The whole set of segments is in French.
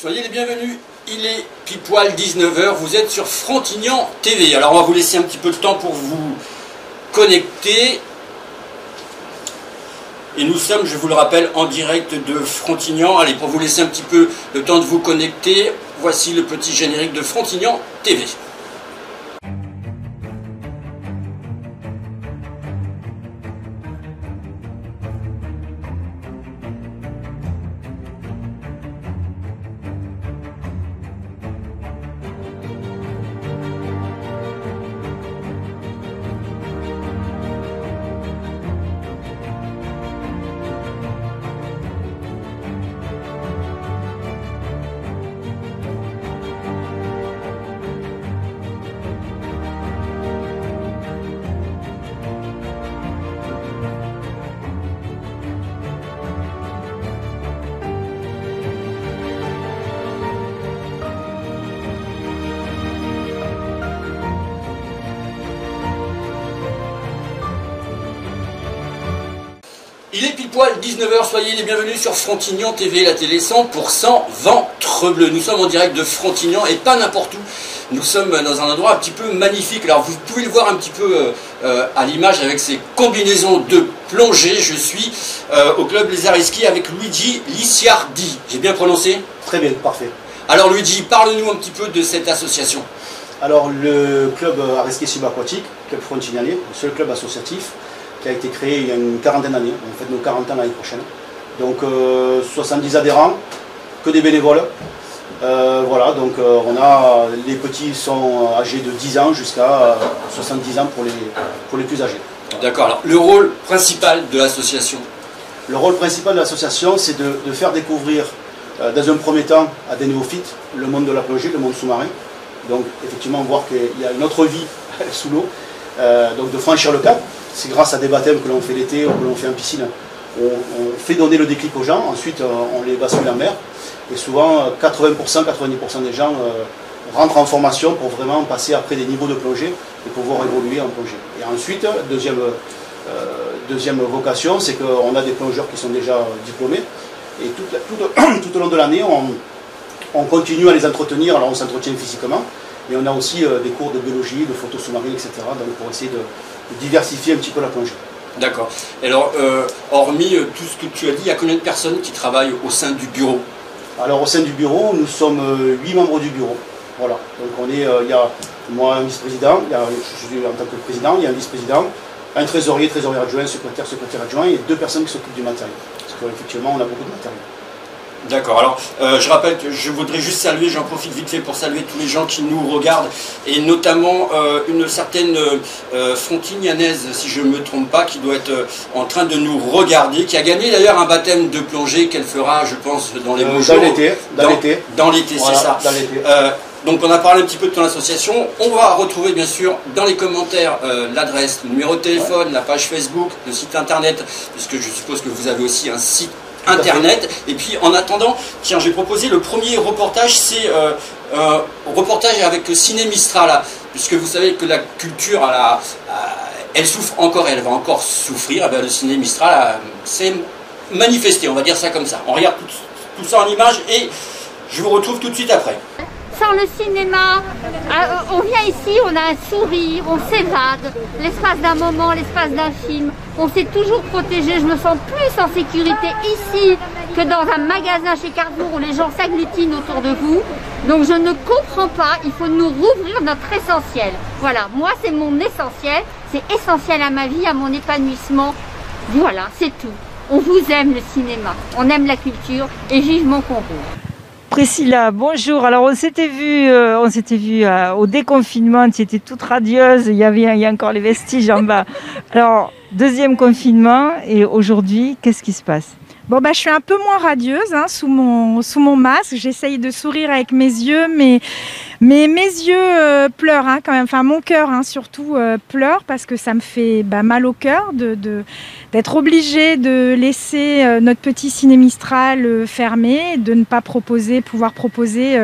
Soyez les bienvenus, il est pile poil 19 h, vous êtes sur Frontignan TV. Alors on va vous laisser un petit peu de temps pour vous connecter. Et nous sommes, je vous le rappelle, en direct de Frontignan. Allez, pour vous laisser un petit peu le temps de vous connecter, voici le petit générique de Frontignan TV. Il est pile poil 19 h, soyez les bienvenus sur Frontignan TV, la télé 100% ventre bleu. Nous sommes en direct de Frontignan et pas n'importe où. Nous sommes dans un endroit un petit peu magnifique. Alors vous pouvez le voir un petit peu à l'image avec ces combinaisons de plongée. Je suis au club Les Arts-et-Ski avec Luigi Liciardi. J'ai bien prononcé? Très bien, parfait. Alors Luigi, parle-nous un petit peu de cette association. Alors le club Arts-et-Ski subaquatique, club frontignanais, le seul club associatif qui a été créé il y a une quarantaine d'années. On fête nos 40 ans l'année prochaine. Donc 70 adhérents, que des bénévoles. Voilà, donc les petits sont âgés de 10 ans jusqu'à 70 ans pour les plus âgés. D'accord, alors le rôle principal de l'association? Le rôle principal de l'association, c'est de faire découvrir dans un premier temps à des néophytes le monde de la plongée, le monde sous-marin. Donc effectivement voir qu'il y a une autre vie sous l'eau, donc de franchir le cap. C'est grâce à des baptêmes que l'on fait l'été ou que l'on fait en piscine. On fait donner le déclic aux gens, ensuite on les bascule en mer. Et souvent 80%, 90% des gens rentrent en formation pour vraiment passer après des niveaux de plongée et pouvoir évoluer en plongée. Et ensuite, deuxième vocation, c'est qu'on a des plongeurs qui sont déjà diplômés. Et tout au long de l'année, on continue à les entretenir. Alors on s'entretient physiquement, mais on a aussi des cours de biologie, de photo sous-marine, etc. Donc pour essayer de diversifier un petit peu la plongée. D'accord. Alors, hormis tout ce que tu as dit, il y a combien de personnes qui travaillent au sein du bureau? Alors au sein du bureau, nous sommes 8 membres du bureau. Voilà. Donc il y a moi un vice-président, je suis en tant que président, il y a un vice-président, un trésorier adjoint, secrétaire adjoint et 2 personnes qui s'occupent du matériel. Parce qu'effectivement on a beaucoup de matériel. D'accord, alors je rappelle que je voudrais juste saluer, j'en profite vite fait pour saluer tous les gens qui nous regardent, et notamment une certaine frontignanaise, si je ne me trompe pas, qui doit être en train de nous regarder, qui a gagné d'ailleurs un baptême de plongée qu'elle fera, je pense, dans les beaux jours. Dans l'été, voilà, c'est ça. Donc on a parlé un petit peu de ton association, on va retrouver bien sûr dans les commentaires l'adresse, le numéro de téléphone, la page Facebook, le site internet, puisque je suppose que vous avez aussi un site internet. Et puis en attendant, tiens, j'ai proposé le premier reportage, c'est un reportage avec Ciné Mistral, puisque vous savez que la culture, elle souffre encore, elle va encore souffrir. Et bien, le Ciné Mistral s'est manifesté, on va dire ça comme ça. On regarde tout ça en image et je vous retrouve tout de suite après. Sans le cinéma, on vient ici, on a un sourire, on s'évade, l'espace d'un moment, l'espace d'un film, on s'est toujours protégé, je me sens plus en sécurité ici que dans un magasin chez Carrefour où les gens s'agglutinent autour de vous. Donc je ne comprends pas, il faut nous rouvrir notre essentiel. Voilà, moi c'est mon essentiel, c'est essentiel à ma vie, à mon épanouissement. Voilà, c'est tout. On vous aime le cinéma, on aime la culture et vivement qu'on rouvre. Priscilla, bonjour. Alors on s'était vu au déconfinement, tu étais toute radieuse, il y a encore les vestiges en bas. Alors, deuxième confinement et aujourd'hui, qu'est-ce qui se passe? Bon je suis un peu moins radieuse sous mon masque, j'essaye de sourire avec mes yeux, mais mes yeux pleurent quand même, enfin mon cœur surtout pleure parce que ça me fait mal au cœur d'être obligée de laisser notre petit Ciné Mistral fermé, de ne pas pouvoir proposer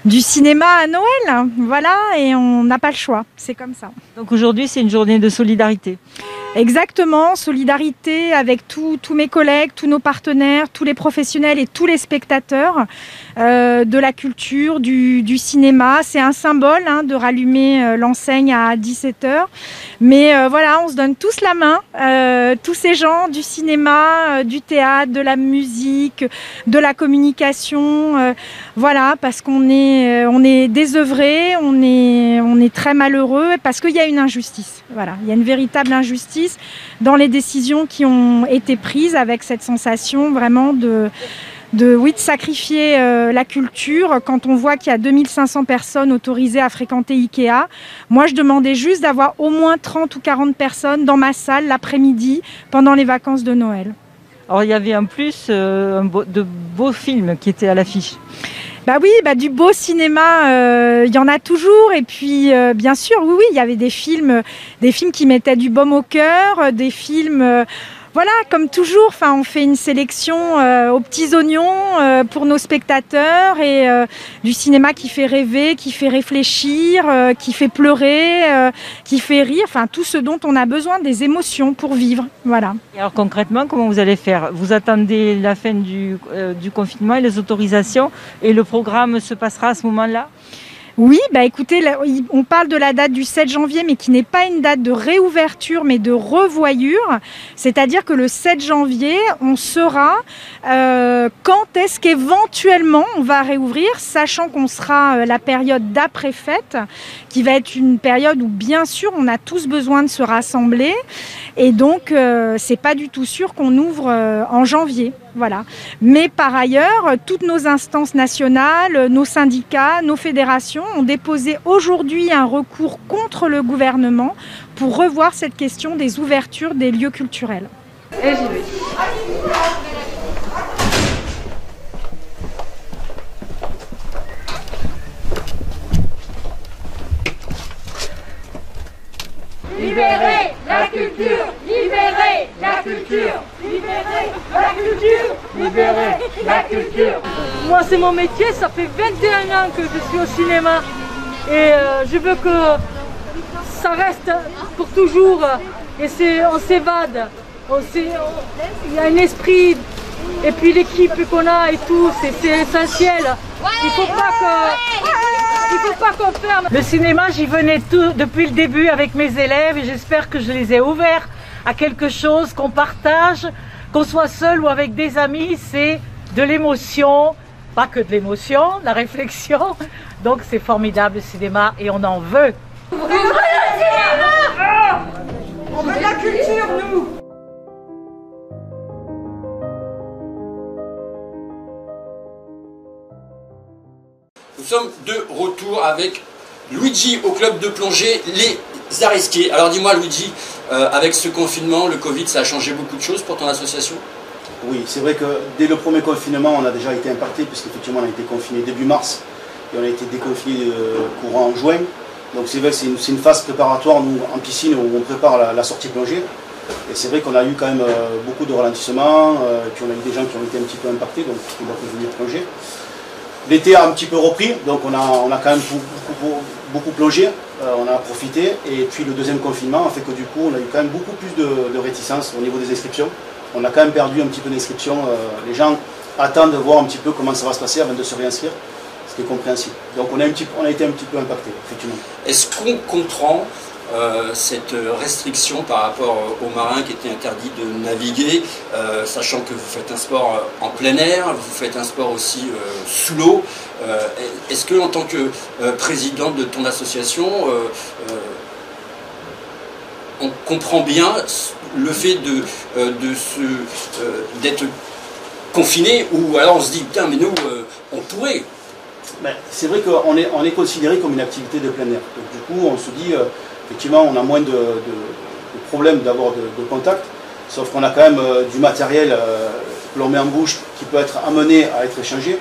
du cinéma à Noël, voilà, et on n'a pas le choix, c'est comme ça. Donc aujourd'hui c'est une journée de solidarité. Exactement, solidarité avec tous mes collègues, tous nos partenaires, tous les professionnels et tous les spectateurs de la culture, du cinéma. C'est un symbole de rallumer l'enseigne à 17 h. Mais voilà, on se donne tous la main, tous ces gens du cinéma, du théâtre, de la musique, de la communication. Voilà, parce qu'on est désœuvrés, on est très malheureux, parce qu'il y a une injustice. Voilà, il y a une véritable injustice dans les décisions qui ont été prises, avec cette sensation vraiment de sacrifier la culture. Quand on voit qu'il y a 2500 personnes autorisées à fréquenter Ikea, moi je demandais juste d'avoir au moins 30 ou 40 personnes dans ma salle l'après-midi pendant les vacances de Noël. Alors il y avait en plus de beaux films qui étaient à l'affiche. Bah oui, du beau cinéma, il y en a toujours. Et puis, bien sûr, oui, il y avait des films qui mettaient du baume au cœur, des films... Voilà, comme toujours, on fait une sélection aux petits oignons pour nos spectateurs, et du cinéma qui fait rêver, qui fait réfléchir, qui fait pleurer, qui fait rire, tout ce dont on a besoin, des émotions pour vivre. Voilà. Et alors concrètement, comment vous allez faire? Vous attendez la fin du confinement et les autorisations, et le programme se passera à ce moment-là? Oui, écoutez, on parle de la date du 7 janvier, mais qui n'est pas une date de réouverture, mais de revoyure. C'est-à-dire que le 7 janvier, on saura quand est-ce qu'éventuellement on va réouvrir, sachant qu'on sera la période d'après-fête, qui va être une période où, bien sûr, on a tous besoin de se rassembler. Et donc, c'est pas du tout sûr qu'on ouvre en janvier. Voilà. Mais par ailleurs, toutes nos instances nationales, nos syndicats, nos fédérations ont déposé aujourd'hui un recours contre le gouvernement pour revoir cette question des ouvertures des lieux culturels. Et j'y vais. Libérer la culture, libérer la culture, libérer la culture, libérer la culture. Moi, c'est mon métier, ça fait 21 ans que je suis au cinéma et je veux que ça reste pour toujours. Et on s'évade, il y a un esprit, et puis l'équipe qu'on a et tout, c'est essentiel. Il ne faut pas qu'on ferme. Le cinéma, j'y venais depuis le début avec mes élèves, et j'espère que je les ai ouverts à quelque chose qu'on partage, qu'on soit seul ou avec des amis. C'est de l'émotion, pas que de l'émotion, de la réflexion. Donc c'est formidable le cinéma, et on en veut. Ouvrez le cinéma! On veut de la culture, nous! Nous sommes de retour avec Luigi au club de plongée Les Arisqués. Alors dis-moi Luigi, avec ce confinement, le Covid, ça a changé beaucoup de choses pour ton association? Oui, c'est vrai que dès le premier confinement, on a déjà été impacté, puisqu'effectivement on a été confiné début mars et on a été déconfiné courant en juin. Donc c'est vrai que c'est une phase préparatoire, nous, en piscine, où on prépare la sortie plongée. Et c'est vrai qu'on a eu quand même beaucoup de ralentissements, puis on a eu des gens qui ont été un petit peu impactés, donc qui ont pu venir plonger. L'été a un petit peu repris, donc on a quand même beaucoup plongé, on a profité. Et puis le deuxième confinement a fait que du coup on a eu quand même beaucoup plus de réticence au niveau des inscriptions. On a quand même perdu un petit peu d'inscriptions. Les gens attendent de voir un petit peu comment ça va se passer avant de se réinscrire, ce qui est compréhensible. Donc on a été un petit peu impacté, effectivement. Est-ce qu'on comprend cette restriction par rapport aux marins qui étaient interdits de naviguer, sachant que vous faites un sport en plein air, vous faites un sport aussi sous l'eau? Est-ce que en tant que président de ton association, on comprend bien le fait d'être confiné, ou alors on se dit putain mais nous on pourrait? C'est vrai qu'on est considéré comme une activité de plein air. Donc, du coup on se dit effectivement on a moins de problèmes d'avoir de contact, sauf qu'on a quand même du matériel que l'on met en bouche qui peut être amené à être échangé.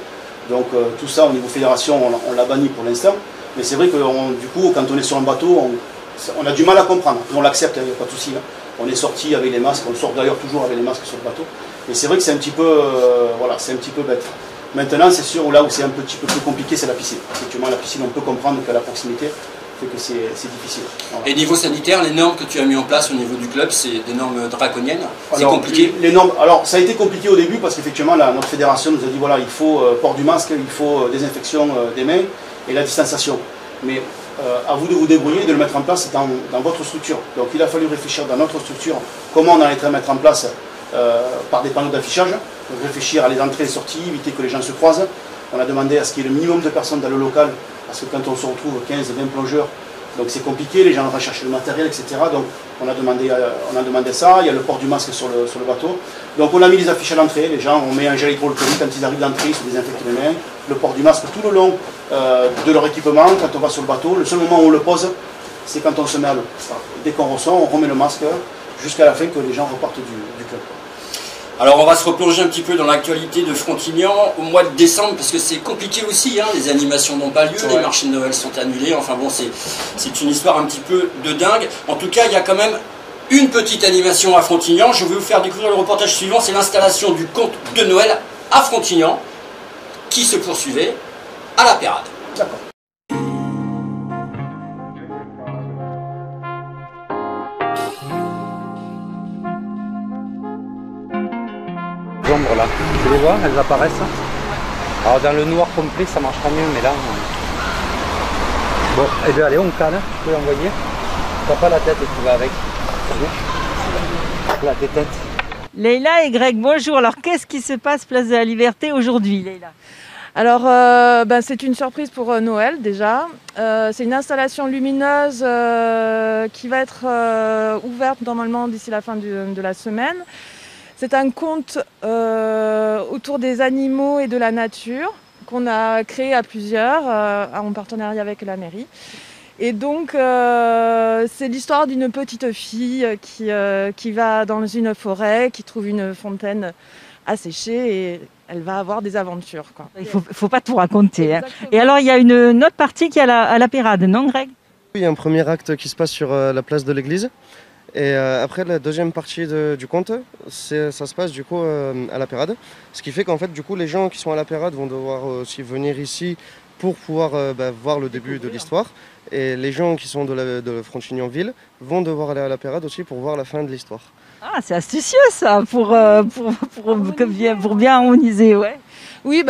Donc tout ça au niveau fédération on l'a banni pour l'instant. Mais c'est vrai que du coup quand on est sur un bateau on a du mal à comprendre. On l'accepte, il n'y a pas de souci. On est sorti avec les masques, on sort d'ailleurs toujours avec les masques sur le bateau. Et c'est vrai que c'est un petit peu voilà, c'est un petit peu bête. Maintenant c'est sûr, là où c'est un petit peu plus compliqué, c'est la piscine. Effectivement la piscine on peut comprendre qu'à la proximité, fait que c'est difficile. Voilà. Et niveau sanitaire, les normes que tu as mis en place au niveau du club, c'est des normes draconiennes? C'est compliqué? Les normes, alors ça a été compliqué au début parce qu'effectivement notre fédération nous a dit voilà, il faut port du masque, il faut désinfection des mains et la distanciation. Mais à vous de vous débrouiller et de le mettre en place dans votre structure. Donc il a fallu réfléchir dans notre structure comment on allait mettre en place par des panneaux d'affichage, réfléchir à les entrées et les sorties, éviter que les gens se croisent. On a demandé à ce qu'il y ait le minimum de personnes dans le local, parce que quand on se retrouve 15-20 plongeurs, donc c'est compliqué, les gens vont chercher le matériel, etc. Donc on a demandé ça, il y a le port du masque sur le bateau. Donc on a mis les affiches à l'entrée, les gens, on met un gel hydroalcoolique quand ils arrivent d'entrée, ils se désinfectent les mains, le port du masque tout le long de leur équipement, quand on va sur le bateau. Le seul moment où on le pose, c'est quand on se met à l'eau. Dès qu'on ressort, on remet le masque jusqu'à la fin que les gens repartent du club. Alors on va se replonger un petit peu dans l'actualité de Frontignan au mois de décembre, parce que c'est compliqué aussi, hein, les animations n'ont pas lieu, les marchés de Noël sont annulés, enfin bon c'est une histoire un petit peu de dingue. En tout cas il y a quand même une petite animation à Frontignan, je vais vous faire découvrir le reportage suivant, c'est l'installation du conte de Noël à Frontignan, qui se poursuivait à la Pérade. D'accord. Ombres là, tu les vois, elles apparaissent. Alors dans le noir complet ça marchera mieux, mais là... Bon, et bien allez on canne, tu peux l'envoyer. T'as pas la tête qui va avec. Là, tes têtes. Leïla et Greg, bonjour. Alors qu'est-ce qui se passe place de la Liberté aujourd'hui, Leïla? Alors, c'est une surprise pour Noël déjà. C'est une installation lumineuse qui va être ouverte normalement d'ici la fin de la semaine. C'est un conte autour des animaux et de la nature qu'on a créé à plusieurs en partenariat avec la mairie. Et donc, c'est l'histoire d'une petite fille qui va dans une forêt, qui trouve une fontaine asséchée et elle va avoir des aventures, quoi. Il faut pas tout raconter. Hein. Et alors, il y a une autre partie qui est à la Pérade, non Greg? Il y a un premier acte qui se passe sur la place de l'église. Et après la deuxième partie du conte, ça se passe du coup à la Pérade. Ce qui fait qu'en fait du coup les gens qui sont à la Pérade vont devoir aussi venir ici pour pouvoir voir le début de l'histoire. Et les gens qui sont de Frontignan-Ville vont devoir aller à la Pérade aussi pour voir la fin de l'histoire. Ah, c'est astucieux ça, pour bien harmoniser, ouais. Oui,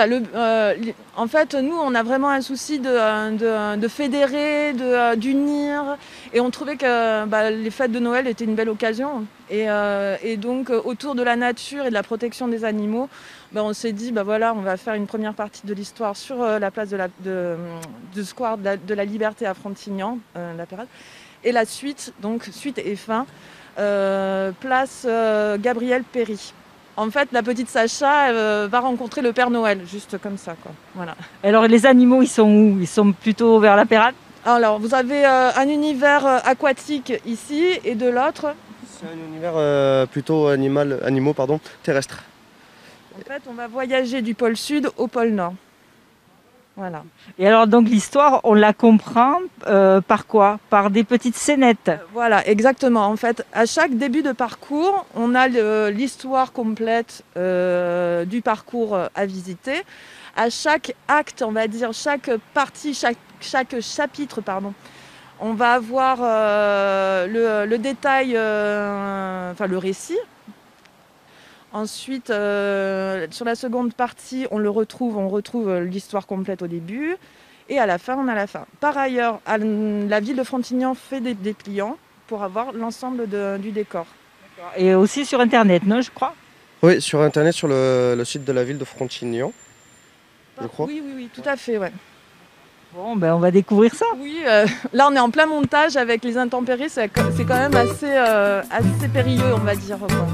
en fait, nous, on a vraiment un souci de fédérer, d'unir. Et on trouvait que les fêtes de Noël étaient une belle occasion. Et donc, autour de la nature et de la protection des animaux, on s'est dit, voilà, on va faire une première partie de l'histoire sur la place de Square de la Liberté à Frontignan, la Pérade. Et la suite, donc suite et fin, place Gabriel Péry. En fait, la petite Sacha va rencontrer le Père Noël, juste comme ça, quoi. Voilà. Alors, les animaux, ils sont où? Ils sont plutôt vers la Pérade? Alors, vous avez un univers aquatique ici, et de l'autre... C'est un univers plutôt animaux, terrestres. En fait, on va voyager du pôle sud au pôle nord. Voilà. Et alors, donc, l'histoire, on la comprend par quoi? Par des petites scénettes. Voilà, exactement. En fait, à chaque début de parcours, on a l'histoire complète du parcours à visiter. À chaque acte, on va dire, chaque partie, chaque chapitre, pardon, on va avoir le détail, le récit. Ensuite, sur la seconde partie, on retrouve l'histoire complète au début. Et à la fin, on a la fin. Par ailleurs, la ville de Frontignan fait des dépliants pour avoir l'ensemble du décor. Et aussi sur Internet, non, je crois? Oui, sur Internet, sur le site de la ville de Frontignan, je crois. Oui, tout à fait, ouais. Bon, on va découvrir ça. Oui, là, on est en plein montage avec les intempéries. C'est quand même assez périlleux, on va dire, quoi.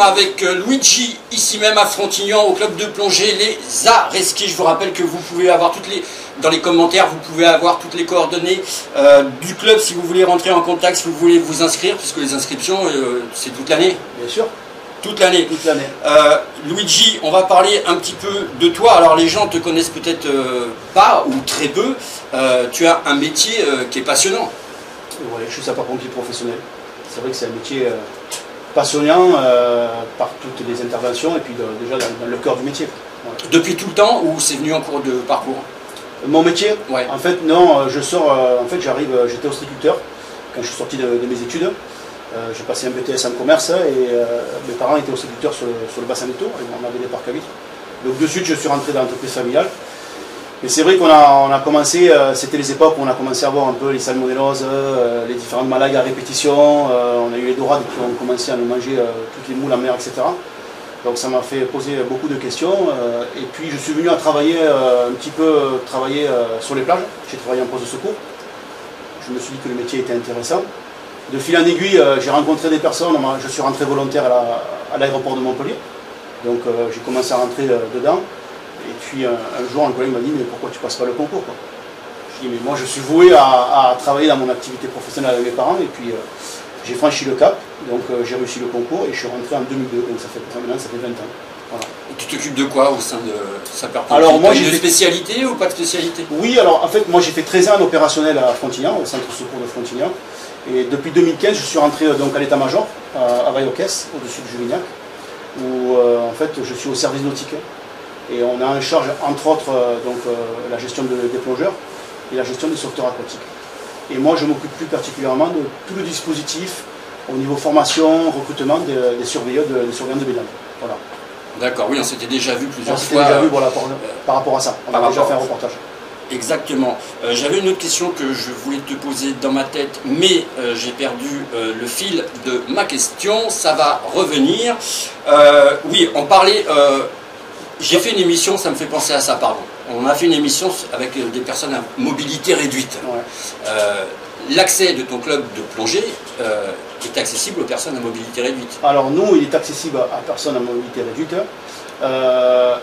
Avec Luigi, ici même à Frontignan, au club de plongée Les Areski. Je vous rappelle que vous pouvez avoir toutes les dans les commentaires, vous pouvez avoir toutes les coordonnées du club si vous voulez rentrer en contact, si vous voulez vous inscrire, puisque les inscriptions, c'est toute l'année. Bien sûr. Toute l'année. Toute l'année. Luigi, on va parler un petit peu de toi. Alors les gens te connaissent peut-être pas ou très peu. Tu as un métier qui est passionnant. Ouais, je suis sapeur-pompier professionnel. C'est vrai que c'est un métier passionnant par toutes les interventions et puis déjà dans le cœur du métier. Voilà. Depuis tout le temps ou c'est venu en cours de parcours? Mon métier? Ouais. En fait, non, je sors, en fait, j'étais ostréiculteur quand je suis sorti de mes études. J'ai passé un BTS en commerce et mes parents étaient ostréiculteurs sur le bassin des Tours, on avait des parcs à vitres. Donc de suite, je suis rentré dans l'entreprise familiale. Mais c'est vrai qu'on a commencé, c'était les époques où on a commencé à voir un peu les salmonelloses, les différentes maladies à répétition. On a eu les dorades qui ont commencé à nous manger toutes les moules en mer, etc. Donc ça m'a fait poser beaucoup de questions. Et puis je suis venu à travailler sur les plages. J'ai travaillé en poste de secours. Je me suis dit que le métier était intéressant. De fil en aiguille, j'ai rencontré des personnes. Je suis rentré volontaire à l'aéroport de Montpellier. Donc j'ai commencé à rentrer dedans. Et puis un jour, un collègue m'a dit « mais pourquoi tu passes pas le concours ?» Je dis « mais moi je suis voué à travailler dans mon activité professionnelle avec mes parents. » Et puis j'ai franchi le cap, donc j'ai réussi le concours et je suis rentré en 2002. Donc ça fait 20 ans. Voilà. Et tu t'occupes de quoi au sein de sapeur-pompier? Alors moi j'ai une spécialité ou pas de spécialité? Oui, alors en fait moi j'ai fait 13 ans en opérationnel à Frontignan, au centre de secours de Frontignan. Et depuis 2015 je suis rentré donc à l'état-major à Vaillocès, au-dessus de Juvignac, où en fait je suis au service nautique. Et on a en charge, entre autres, la gestion des plongeurs et la gestion des sauveteurs aquatiques. Et moi, je m'occupe plus particulièrement de tout le dispositif au niveau formation, recrutement des surveillants de baignade. Voilà. D'accord, oui, on s'était déjà vu plusieurs fois. On s'était déjà vu voilà, par rapport à ça. On a déjà fait un reportage. Exactement. J'avais une autre question que je voulais te poser dans ma tête, mais j'ai perdu le fil de ma question. Ça va revenir. Oui, on parlait... j'ai fait une émission, ça me fait penser à ça, pardon. On a fait une émission avec des personnes à mobilité réduite. Ouais. L'accès de ton club de plongée est accessible aux personnes à mobilité réduite? Alors nous, il est accessible à personnes à mobilité réduite.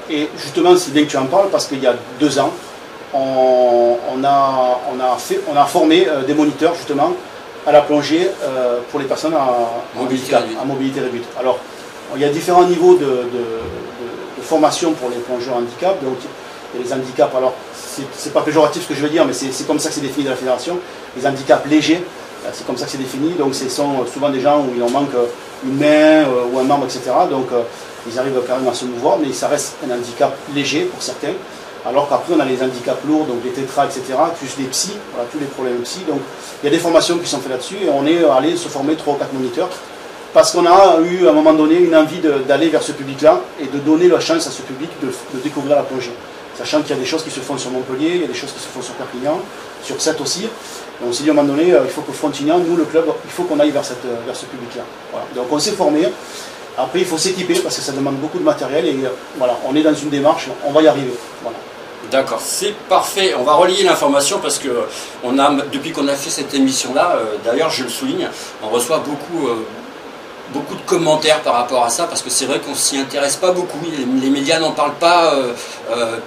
Et justement, c'est bien que tu en parles parce qu'il y a 2 ans, on a formé des moniteurs justement à la plongée pour les personnes à mobilité réduite. Alors, il y a différents niveaux de formation pour les plongeurs handicap. Donc, il y a les handicaps, alors c'est pas péjoratif ce que je veux dire, mais c'est comme ça que c'est défini dans la fédération. Les handicaps légers, c'est comme ça que c'est défini. Donc, ce sont souvent des gens où il en manque une main ou un membre, etc. Donc, ils arrivent quand même à se mouvoir, mais ça reste un handicap léger pour certains. Alors qu'après, on a les handicaps lourds, donc les tétras, etc., plus les psys, voilà, tous les problèmes psy. Donc, il y a des formations qui sont faites là-dessus et on est allé se former 3 ou 4 moniteurs. Parce qu'on a eu à un moment donné une envie d'aller vers ce public-là et de donner la chance à ce public de découvrir la plongée. Sachant qu'il y a des choses qui se font sur Montpellier, il y a des choses qui se font sur Perpignan, sur Sète aussi. Et on s'est dit à un moment donné, il faut que Frontignan, nous le club, il faut qu'on aille vers ce public-là. Voilà. Donc on s'est formé. Après il faut s'équiper parce que ça demande beaucoup de matériel et voilà, on est dans une démarche, on va y arriver. Voilà. D'accord, c'est parfait. On va relier l'information parce que depuis qu'on a fait cette émission-là, d'ailleurs je le souligne, on reçoit beaucoup de commentaires par rapport à ça, parce que c'est vrai qu'on s'y intéresse pas beaucoup, les médias n'en parlent pas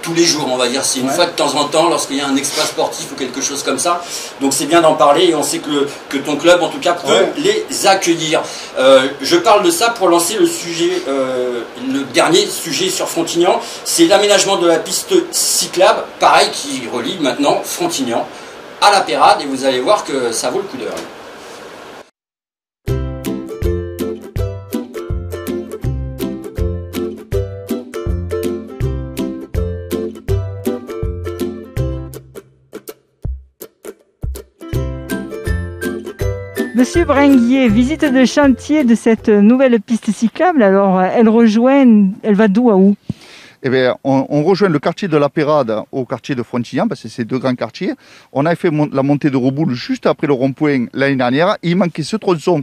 tous les jours, on va dire, c'est une fois de temps en temps lorsqu'il y a un exploit sportif ou quelque chose comme ça, donc c'est bien d'en parler et on sait que ton club en tout cas peut les accueillir. Je parle de ça pour lancer le sujet, le dernier sujet sur Frontignan, c'est l'aménagement de la piste cyclable, pareil, qui relie maintenant Frontignan à la Peyrade et vous allez voir que ça vaut le coup d'œil. Monsieur Bringuier, visite de chantier de cette nouvelle piste cyclable. Alors, elle va d'où à où? Eh bien, on rejoint le quartier de la Peyrade au quartier de Frontignan, parce que c'est 2 grands quartiers. On a fait la montée de Reboul juste après le rond-point l'année dernière. Il manquait ce tronçon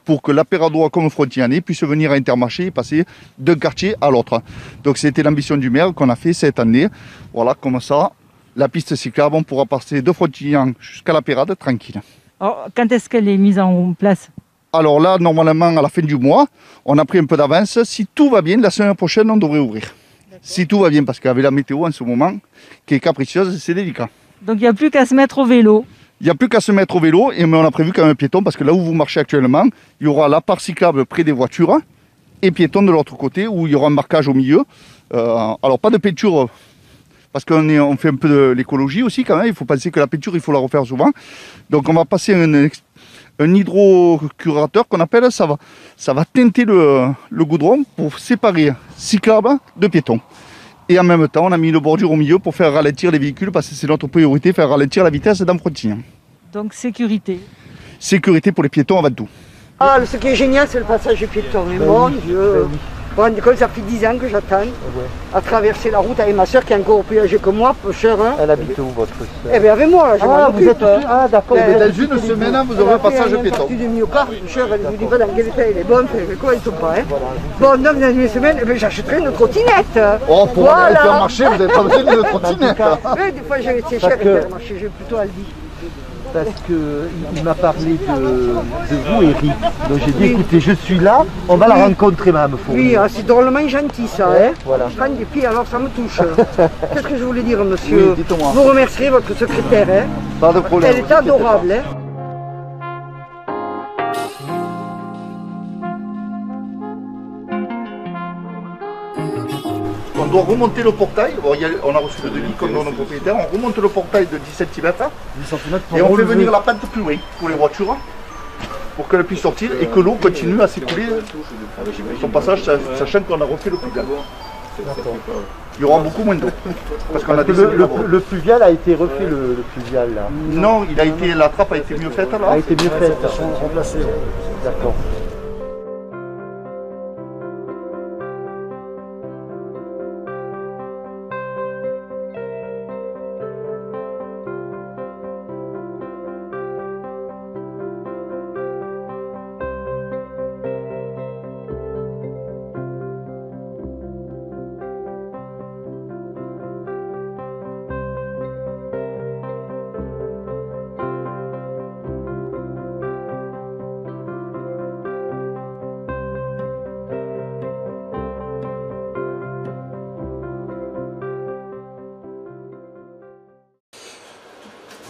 pour que la Peyradois comme Frontignanais puissent venir à Intermarché et passer d'un quartier à l'autre. Donc c'était l'ambition du maire qu'on a fait cette année. Voilà, comme ça, la piste cyclable, on pourra passer de Frontignan jusqu'à la Peyrade tranquille. Alors, quand est-ce qu'elle est mise en place? Alors là, normalement, à la fin du mois, on a pris un peu d'avance. Si tout va bien, la semaine prochaine, on devrait ouvrir. Si tout va bien, parce qu'avec la météo en ce moment, qui est capricieuse, c'est délicat. Donc il n'y a plus qu'à se mettre au vélo. Il n'y a plus qu'à se mettre au vélo, mais on a prévu quand même piéton, parce que là où vous marchez actuellement, il y aura la part cyclable près des voitures, et piéton de l'autre côté, où il y aura un marquage au milieu. Alors pas de peinture, parce qu'on fait un peu de l'écologie aussi quand même, il faut penser que la peinture, il faut la refaire souvent. Donc on va passer un hydrocurateur qu'on appelle, ça va teinter le goudron pour séparer cyclable de piéton. Et en même temps, on a mis une bordure au milieu pour faire ralentir les véhicules, parce que c'est notre priorité, faire ralentir la vitesse dans Frontignan. Donc sécurité. Sécurité pour les piétons avant tout. Ah, ce qui est génial, c'est le passage des piétons. Mais mon Dieu, ça fait 10 ans que j'attends à traverser la route avec ma soeur qui est encore plus âgée que moi, peu cher. Hein. Elle habite où, votre soeur? Eh bien, avec moi, je m'en occupe. Ah, d'accord. Dans une semaine, vous aurez un passage de piéton. Du myocard, cher, elle vous dit pas dans quel état il est bon, fait quoi, ils sont pas. Hein. Bon, donc dans une semaine, j'achèterai une trottinette. Oh, pour aller faire marcher, vous n'avez pas besoin d'une trottinette. Oui, des fois, j'ai été cher et marcher, j'ai plutôt Aldi. Parce qu'il m'a parlé de vous, Eric. Donc j'ai dit, écoutez, je suis là, on va la rencontrer, Mme Fournier. Oui, c'est drôlement gentil, ça. Hein. Voilà. Et puis, alors, ça me touche. Qu'est-ce que je voulais dire, monsieur? Oui, dites-moi. Vous remercierez votre secrétaire. Hein. Pas de problème. Elle est adorable. Hein. On doit remonter le portail. Bon, on a reçu le devis comme nos propriétaires. On remonte le portail de 10 cm. Et on fait venir la pente plus loin pour les voitures, pour qu'elle puisse sortir et que l'eau continue à s'écouler son passage, sachant qu'on a refait le pluvial. Il y aura beaucoup moins d'eau. Parce qu'on a le pluvial a été refait, le pluvial là. Non, la trappe a été mieux faite là. A été mieux faite. Remplacée. D'accord.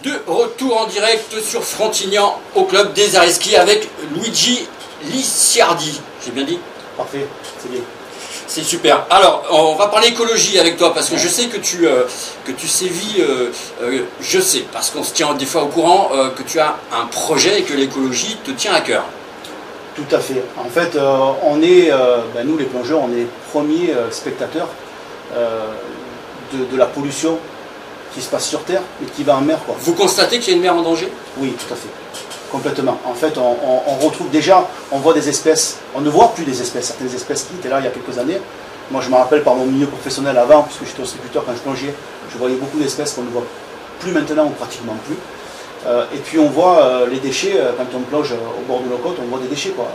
De retour en direct sur Frontignan au club des Areski avec Luigi Liciardi. J'ai bien dit? Parfait, c'est bien. C'est super. Alors, on va parler écologie avec toi parce que je sais que tu sévis, je sais, parce qu'on se tient des fois au courant, que tu as un projet et que l'écologie te tient à cœur. Tout à fait. En fait, on est, nous les plongeurs, on est premiers spectateurs de la pollution qui se passe sur Terre et qui va en mer, quoi. Vous constatez qu'il y a une mer en danger? Oui, tout à fait. Complètement. En fait, on retrouve déjà, on voit des espèces, on ne voit plus des espèces, certaines espèces qui étaient là il y a quelques années. Moi, je me rappelle par mon milieu professionnel avant, puisque j'étais ostréiculteur quand je plongeais, je voyais beaucoup d'espèces qu'on ne voit plus maintenant ou pratiquement plus. Et puis on voit les déchets, quand on plonge au bord de nos côtes, on voit des déchets, quoi.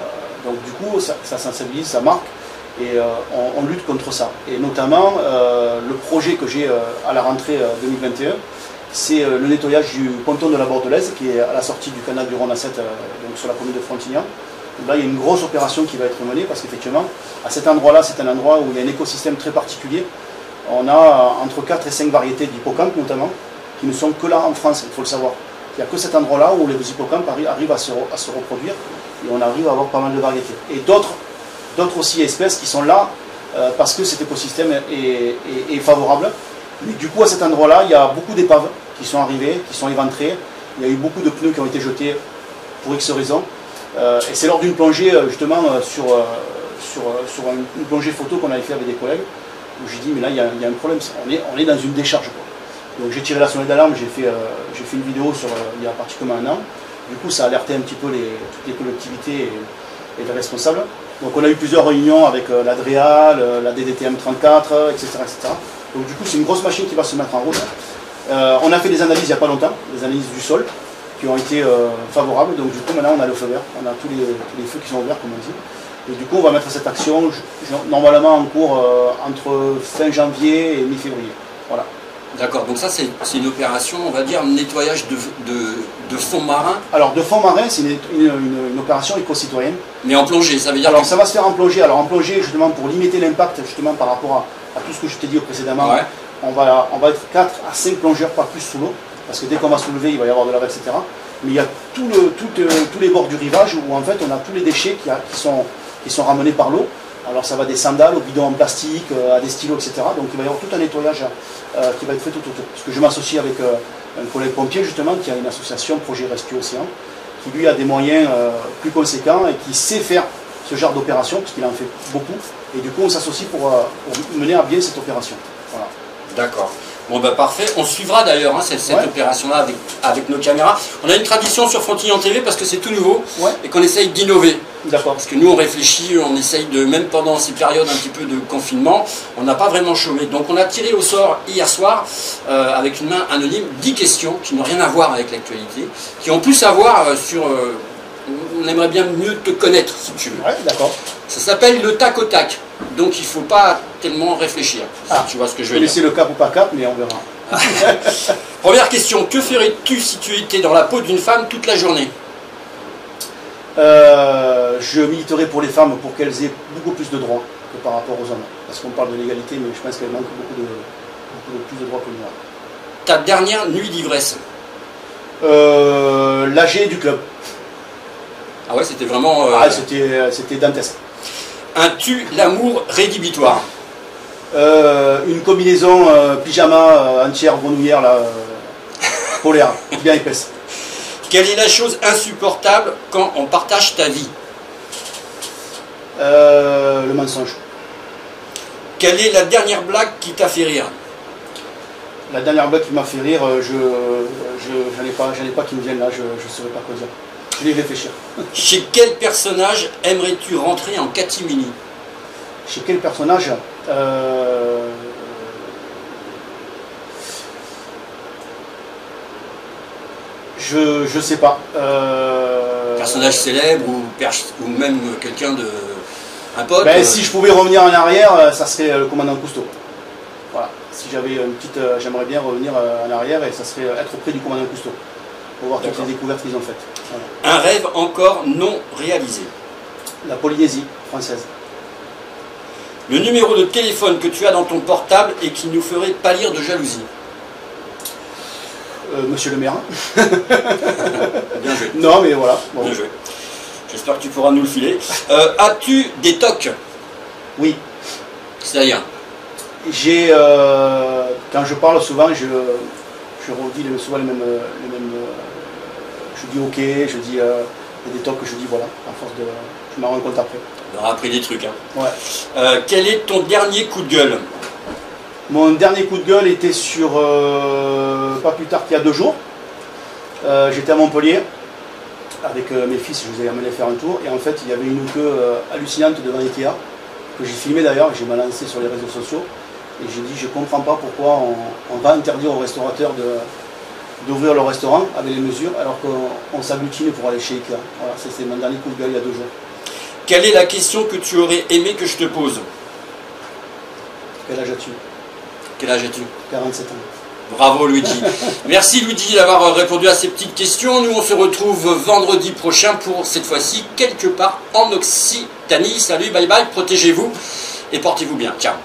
Donc du coup, ça sensibilise, ça marque, et on lutte contre ça. Et notamment, le projet que j'ai à la rentrée 2021, c'est le nettoyage du ponton de la Bordelaise, qui est à la sortie du canal du Rhône à 7, donc sur la commune de Frontignan. Là, il y a une grosse opération qui va être menée, parce qu'effectivement, à cet endroit-là, c'est un endroit où il y a un écosystème très particulier. On a entre 4 et 5 variétés d'hippocampes, notamment, qui ne sont que là en France, il faut le savoir. Il n'y a que cet endroit-là où les hippocampes arrivent à se reproduire, et on arrive à avoir pas mal de variétés. Et d'autres aussi espèces qui sont là, parce que cet écosystème est favorable. Mais du coup, à cet endroit-là, il y a beaucoup d'épaves qui sont arrivées, qui sont éventrées. Il y a eu beaucoup de pneus qui ont été jetés pour X raisons. Et c'est lors d'une plongée, justement, sur une plongée photo qu'on avait fait avec des collègues, où j'ai dit, mais là, il y a un problème, on est dans une décharge, quoi. Donc j'ai tiré la sonnette d'alarme, j'ai fait une vidéo il y a pratiquement un an. Du coup, ça a alerté un petit peu toutes les collectivités et les responsables. Donc on a eu plusieurs réunions avec l'ADREA, la DDTM 34, etc., etc. Donc du coup, c'est une grosse machine qui va se mettre en route. On a fait des analyses il n'y a pas longtemps, des analyses du sol, qui ont été favorables. Donc du coup, maintenant, on a le feu vert. On a tous les feux qui sont ouverts, comme on dit. Et du coup, on va mettre cette action, normalement en cours entre fin janvier et mi-février. Voilà. D'accord, donc ça c'est une opération, on va dire, nettoyage de fond marin. Alors de fond marin, c'est une opération éco-citoyenne. Mais en plongée, ça veut dire... Alors ça va se faire en plongée. Alors en plongée, justement, pour limiter l'impact, justement, par rapport à tout ce que je t'ai dit précédemment, Ouais. on va être 4 à 5 plongeurs, pas plus, sous l'eau, parce que dès qu'on va soulever, il va y avoir de la vague, etc. Mais il y a tous les bords du rivage où en fait on a tous les déchets qui sont ramenés par l'eau. Alors ça va des sandales aux bidons en plastique, à des stylos, etc. Donc il va y avoir tout un nettoyage qui va être fait tout autour. Parce que je m'associe avec un collègue pompier justement qui a une association Projet Rescue Océan, qui lui a des moyens plus conséquents et qui sait faire ce genre d'opération, parce qu'il en fait beaucoup. Et du coup on s'associe pour mener à bien cette opération. Voilà. D'accord. Bon bah parfait, on suivra d'ailleurs hein, cette opération-là avec nos caméras. On a une tradition sur Frontignan TV parce que c'est tout nouveau et qu'on essaye d'innover. D'accord. Parce que nous on réfléchit, on essaye de, même pendant ces périodes un petit peu de confinement, on n'a pas vraiment chômé. Donc on a tiré au sort hier soir, avec une main anonyme, 10 questions qui n'ont rien à voir avec l'actualité, qui ont plus à voir sur... on aimerait bien mieux te connaître si tu veux. Ouais, d'accord. Ça s'appelle le tac au tac, donc il ne faut pas tellement réfléchir. Si tu vois ce que je veux dire. Laisser le cap ou pas cap, mais on verra. Première question, que ferais-tu si tu étais dans la peau d'une femme toute la journée? Je militerai pour les femmes pour qu'elles aient beaucoup plus de droits que par rapport aux hommes. Parce qu'on parle de l'égalité, mais je pense qu'elles manquent beaucoup de plus de droits que nous. Ta dernière nuit d'ivresse? L'AG du club. Ah ouais, c'était vraiment... c'était dantesque. Un tu l'amour rédhibitoire? Une combinaison pyjama entière grenouillère, là, polaire, bien épaisse. Quelle est la chose insupportable quand on partage ta vie? Le mensonge. Quelle est la dernière blague qui t'a fait rire? La dernière blague qui m'a fait rire, j'en ai pas qui me viennent là, je ne saurais pas quoi dire. Je vais y réfléchir. Chez quel personnage aimerais-tu rentrer en catimini? Chez quel personnage Je sais pas. Personnage célèbre ou même quelqu'un de... un pote Si je pouvais revenir en arrière, ça serait le commandant Cousteau. Voilà. Si j'avais une petite... j'aimerais bien revenir en arrière et ça serait être auprès du commandant Cousteau. Pour voir toutes les découvertes qu'ils ont faites. Voilà. Un rêve encore non réalisé? La Polynésie française. Le numéro de téléphone que tu as dans ton portable et qui nous ferait pâlir de jalousie? Monsieur le maire. Bien joué. Non mais voilà. Bon. Bien joué. J'espère que tu pourras nous le filer. As-tu des tocs? Oui. C'est-à-dire? J'ai... quand je parle souvent, je redis souvent les mêmes je dis ok, je dis... il y a des tocs que je dis voilà, à force de... Je m'en rends compte après. On aura appris des trucs. Hein. Ouais. Quel est ton dernier coup de gueule? Mon dernier coup de gueule était sur... pas plus tard qu'il y a 2 jours. J'étais à Montpellier avec mes fils, je les ai amenés faire un tour. Et en fait, il y avait une queue hallucinante devant Ikea, que j'ai filmé d'ailleurs, j'ai balancé sur les réseaux sociaux. Et j'ai dit, je ne comprends pas pourquoi on va interdire aux restaurateurs d'ouvrir leur restaurant avec les mesures, alors qu'on s'agglutine pour aller chez Ikea. Voilà, c'est mon dernier coup de gueule il y a 2 jours. Quelle est la question que tu aurais aimé que je te pose? Quel âge as-tu? Quel âge as-tu? 47 ans. Bravo Luigi. Merci Luigi d'avoir répondu à ces petites questions. Nous on se retrouve vendredi prochain pour cette fois-ci quelque part en Occitanie. Salut, bye bye, protégez-vous et portez-vous bien. Ciao.